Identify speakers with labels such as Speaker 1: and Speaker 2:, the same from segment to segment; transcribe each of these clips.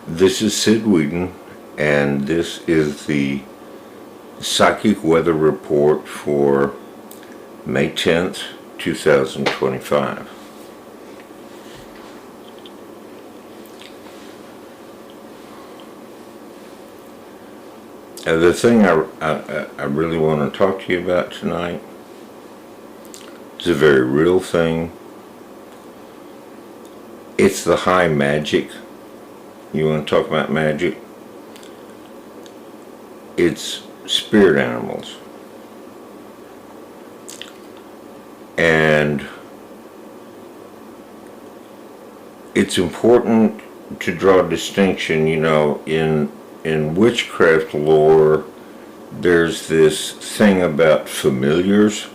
Speaker 1: This is Sid Whedon, and this is the Psychic Weather Report for May 10th, 2025. The thing I really want to talk to you about tonight is a very real thing. It's the high magic. You want to talk about magic? It's spirit animals. And it's important to draw a distinction, in witchcraft lore, there's this thing about familiars,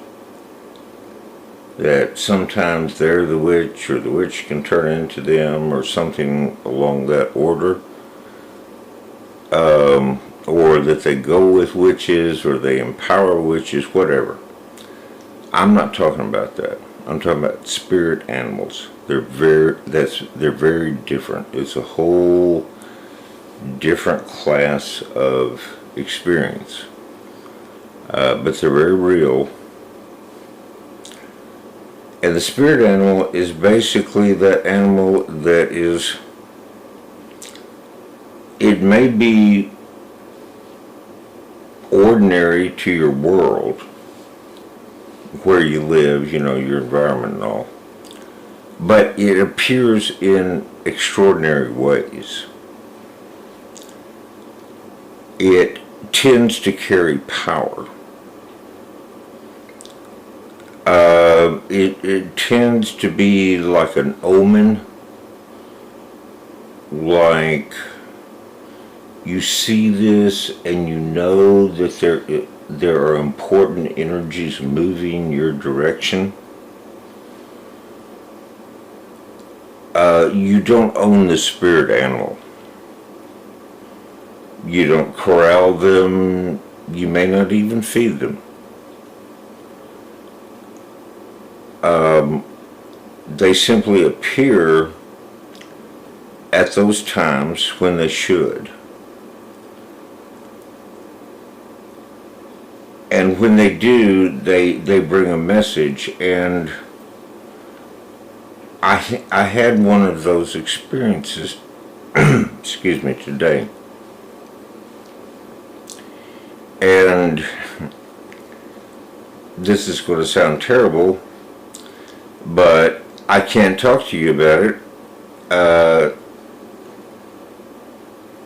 Speaker 1: that sometimes they're the witch, or the witch can turn into them, or something along that order, or that they go with witches, or they empower witches, whatever. I'm not talking about that. I'm talking about spirit animals. They're very different. It's a whole different class of experience, but they're very real. And the spirit animal is basically that animal that is, it may be ordinary to your world, where you live, your environment and all, but it appears in extraordinary ways. It tends to carry power. It tends to be like an omen, like you see this and you know that there are important energies moving your direction. You don't own the spirit animal. You don't corral them. You may not even feed them. They simply appear at those times when they should. And when they do, they bring a message. And I had one of those experiences, excuse me, today. And this is going to sound terrible, but I can't talk to you about it.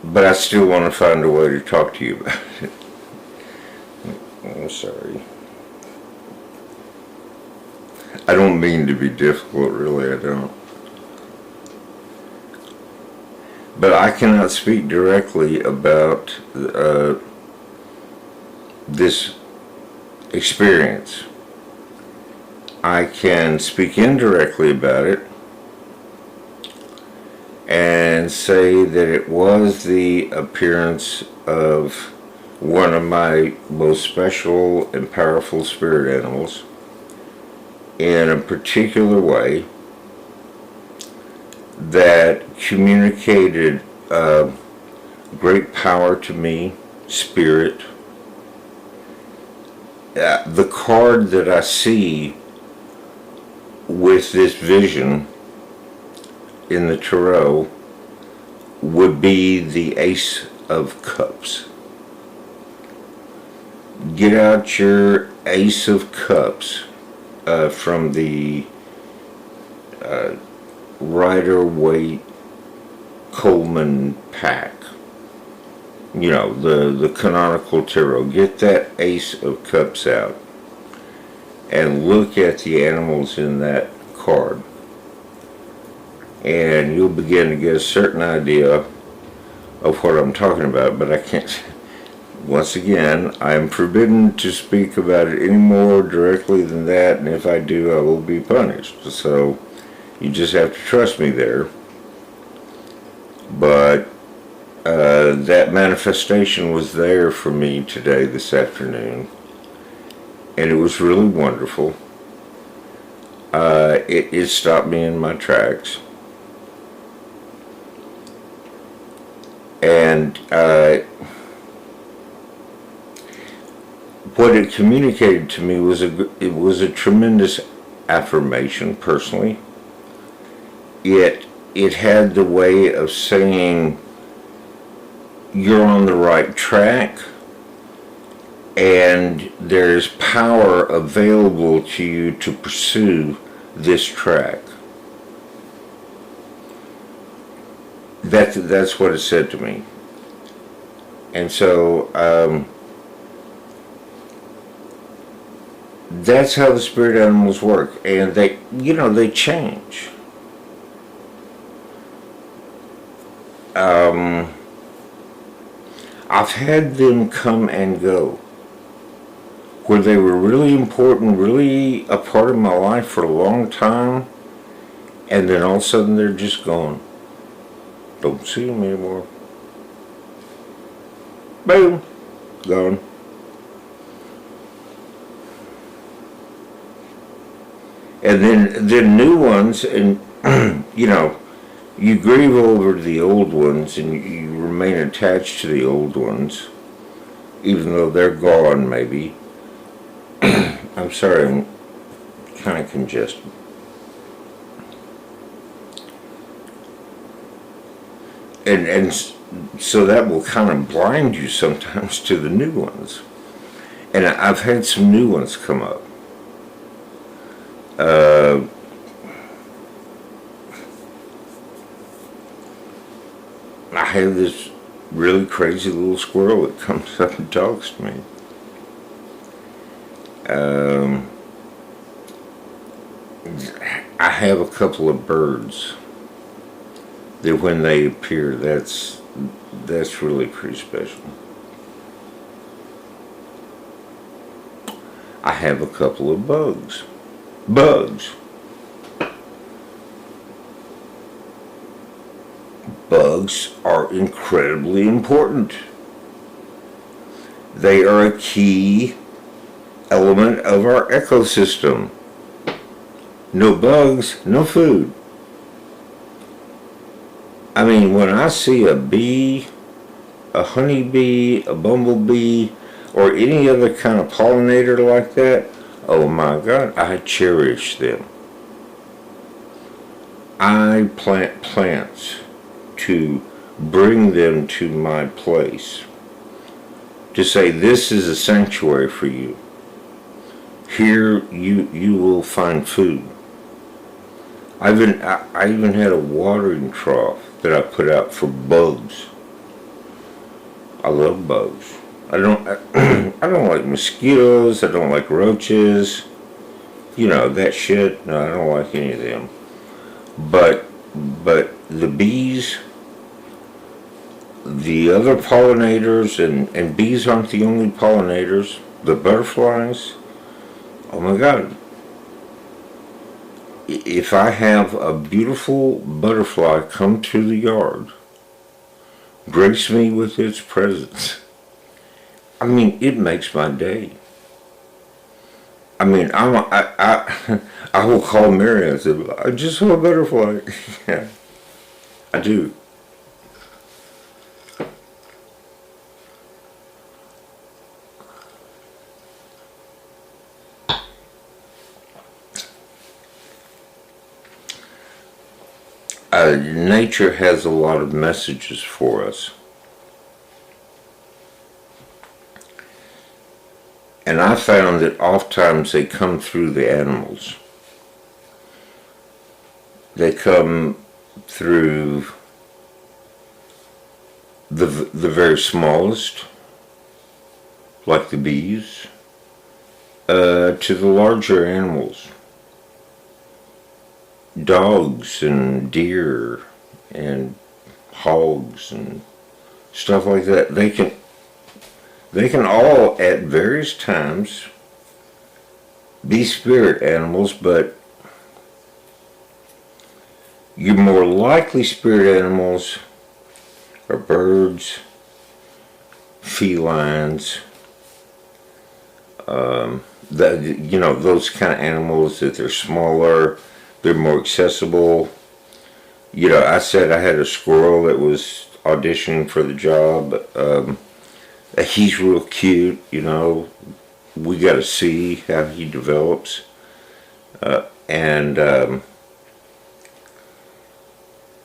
Speaker 1: But I still want to find a way to talk to you about it. I'm sorry. I don't mean to be difficult, really, I don't. But I cannot speak directly about this experience. I can speak indirectly about it and say that it was the appearance of one of my most special and powerful spirit animals in a particular way that communicated great power to me, spirit. The card that I see with this vision in the tarot would be the Ace of Cups. Get out your Ace of Cups from the Rider-Waite Coleman pack. The canonical tarot. Get that Ace of Cups out and look at the animals in that card, and you'll begin to get a certain idea of what I'm talking about. But I can't, once again, I am forbidden to speak about it any more directly than that, and if I do, I will be punished. So you just have to trust me there. But that manifestation was there for me today, this afternoon, and it was really wonderful. It stopped me in my tracks. And what it communicated to me was it was a tremendous affirmation. Personally, it had the way of saying you're on the right track, and there's power available to you to pursue this track. That's what it said to me. And so that's how the spirit animals work, and they change. I've had them come and go, where they were really important, really a part of my life for a long time, and then all of a sudden they're just gone. Don't see them anymore. Boom, gone. And then new ones, and you grieve over the old ones, and you remain attached to the old ones, even though they're gone, maybe. I'm sorry, I'm kind of congested. And so that will kind of blind you sometimes to the new ones. And I've had some new ones come up. I have this really crazy little squirrel that comes up and talks to me. I have a couple of birds that when they appear, that's really pretty special. I have a couple of bugs. Bugs are incredibly important. They are a key element of our ecosystem. No bugs, no food. I mean, when I see a bee, a honeybee, a bumblebee, or any other kind of pollinator like that, oh my God, I cherish them. I plant plants to bring them to my place, to say this is a sanctuary for you. Here you will find food. I even had a watering trough that I put out for bugs. I love bugs. I don't like mosquitoes. I don't like roaches. That shit. No, I don't like any of them. But the bees, the other pollinators, and bees aren't the only pollinators. The butterflies. Oh my God. If I have a beautiful butterfly come to the yard, grace me with its presence, I mean, it makes my day. I mean, I will call Mary and say, I just saw a butterfly. Yeah, I do. Nature has a lot of messages for us. And I found that oftentimes they come through the animals. They come through the very smallest, like the bees, to the larger animals. Dogs and deer and hogs and stuff like that. They can all at various times be spirit animals, but your more likely spirit animals are birds, felines, those kind of animals that they're smaller. They're more accessible. I said I had a squirrel that was auditioning for the job. He's real cute, we got to see how he develops. And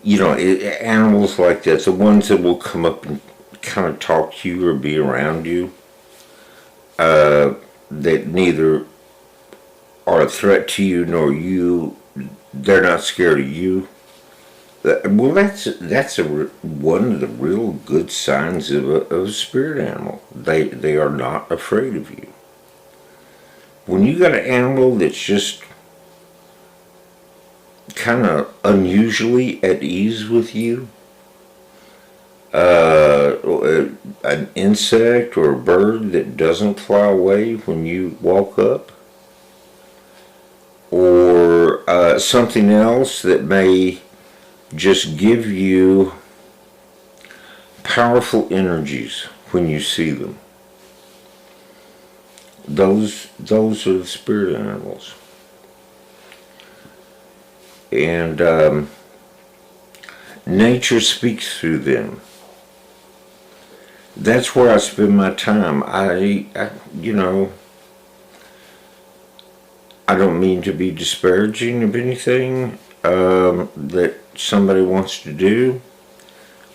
Speaker 1: animals like that, the ones that will come up and kind of talk to you or be around you, that neither are a threat to you nor they're not scared of you. Well, that's one of the real good signs of a spirit animal. They are not afraid of you. When you got an animal that's just kind of unusually at ease with you, an insect or a bird that doesn't fly away when you walk up, or something else that may just give you powerful energies when you see them. Those are the spirit animals. And nature speaks through them. That's where I spend my time. I don't mean to be disparaging of anything that somebody wants to do,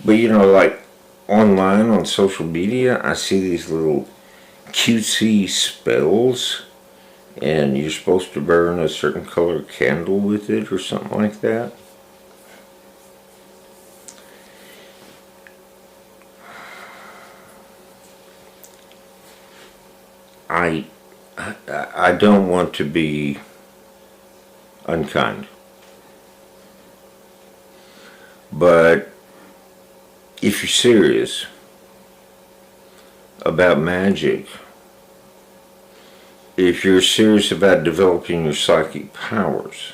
Speaker 1: but like online on social media, I see these little cutesy spells, and you're supposed to burn a certain color candle with it or something like that. I don't want to be unkind, but if you're serious about magic, if you're serious about developing your psychic powers,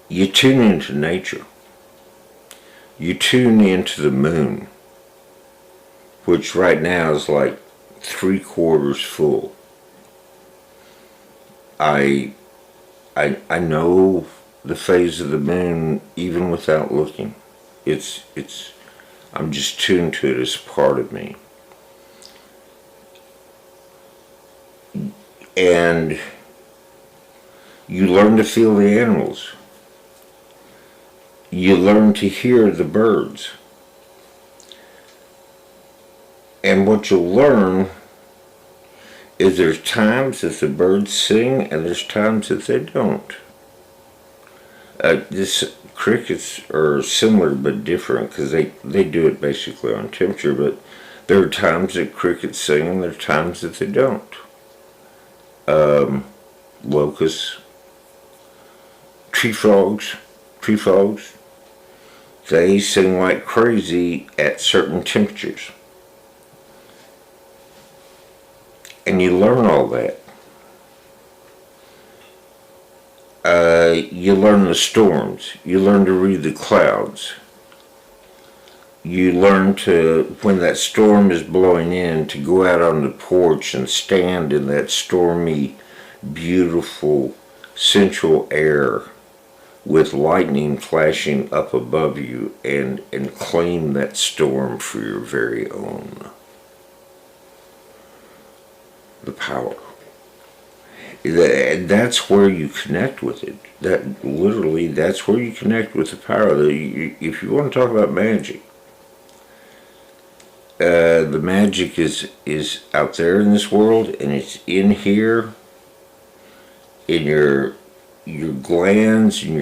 Speaker 1: you tune into nature. You tune into the moon, which right now is like 3/4 full. I know the phase of the moon even without looking. I'm just tuned to it as part of me. And you learn to feel the animals. You learn to hear the birds. And what you'll learn is there's times that the birds sing and there's times that they don't. Crickets are similar but different because they do it basically on temperature, but there are times that crickets sing and there are times that they don't. Locusts, tree frogs, they sing like crazy at certain temperatures. And you learn all that. You learn the storms. You learn to read the clouds. You learn to, when that storm is blowing in, to go out on the porch and stand in that stormy, beautiful, central air with lightning flashing up above you and claim that storm for your very own. The power. That's where you connect with it. That's where you connect with the power. If you want to talk about magic, the magic is out there in this world, and it's in here, in your glands and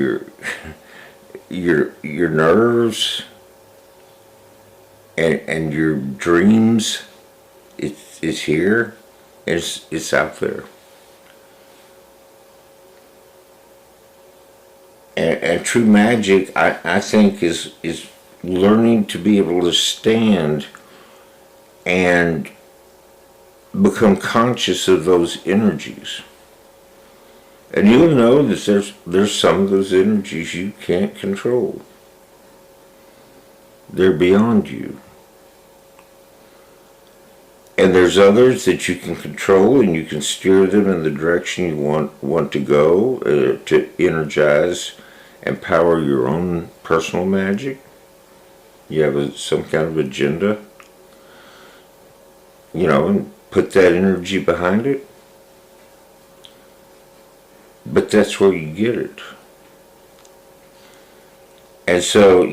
Speaker 1: your nerves and your dreams. It's here. It's out there. And true magic, I think, is learning to be able to stand and become conscious of those energies. And you'll know that there's some of those energies you can't control. They're beyond you. And there's others that you can control, and you can steer them in the direction you want to go, to energize and power your own personal magic. You have some kind of agenda, and put that energy behind it. But that's where you get it. And so,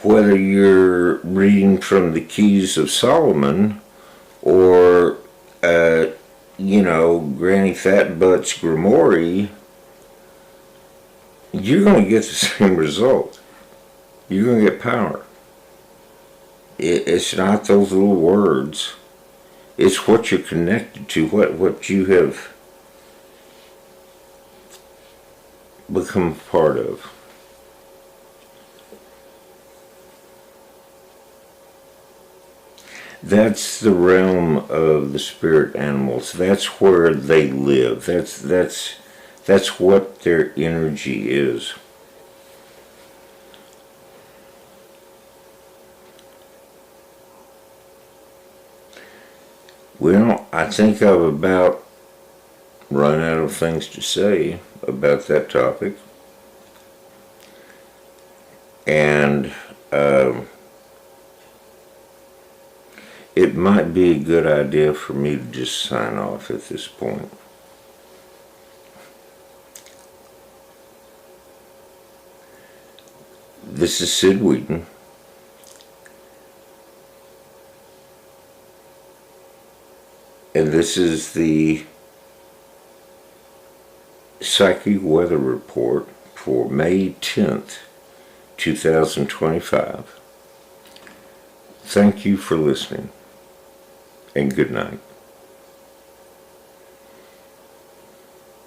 Speaker 1: whether you're reading from the Keys of Solomon or, Granny Fatbutt's Grimoire, you're going to get the same result. You're going to get power. It's not those little words. It's what you're connected to, what you have become part of. That's the realm of the spirit animals. That's where they live. That's what their energy is. Well, I think I've about run out of things to say about that topic. And it might be a good idea for me to just sign off at this point. This is Sid Wheaton. And this is the Psychic Weather Report for May 10th, 2025. Thank you for listening, and good night.